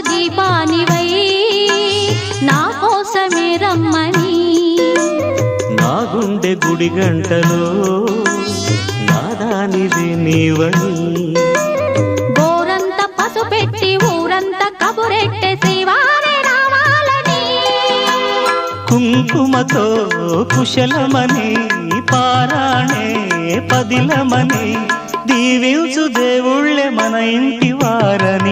దీపానివై నా కోసమే రమ్మని నా గుండె గుడి గంటలో నాదానిది నీవని గోరంత పసుపెట్టి ఊరంతా కబురెట్టె శ్రీవారే రావాలని కుంకుమతో కుశలమని పారాణే పదిలమని దీవించు దేవుళ్ళే మన ఇంటి వారని